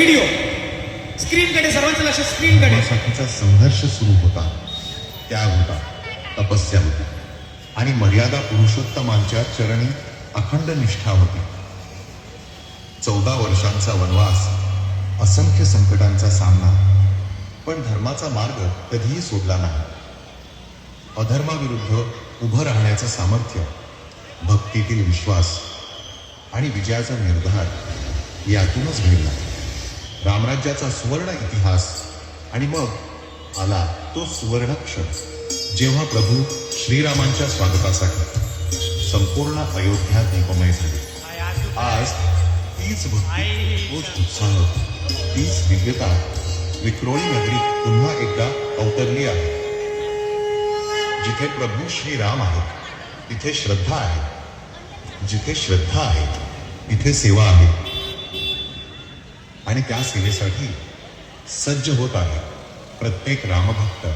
Video स्क्रीनकडे, सर्वांचं लक्ष स्क्रीनकडे. साठीचा संघर्ष सुरू होता, त्याग होता, तपस्या होती आणि मर्यादा पुरुषोत्तमांच्या चरणी अखंड निष्ठा होती. 14 वर्षांचा वनवास, असंख्य संकटांचा सामना, पण धर्माचा मार्ग कधीही सोडला नाही. अधर्माविरुद्ध उभं राहण्याचं सामर्थ्य, भक्तीतील विश्वास आणि विजयाचा निर्धार यातूनच घडला. रामराज्याचा सुवर्ण इतिहास. आणि मग आला तो सुवर्ण क्षण, जेव्हा प्रभू श्रीरामांच्या स्वागतासाठी संपूर्ण अयोध्या दीपमय झाली. आज तीच भक्ती, तोच उत्साह, तीच दिव्यता विक्रोळी नगरीत पुन्हा एकदा अवतरली आहे. जिथे प्रभू श्रीराम आहेत तिथे श्रद्धा आहे, जिथे श्रद्धा आहे तिथे सेवा आहे. आणि त्या सेवेसाठी सज्ज होत आहे प्रत्येक रामभक्त.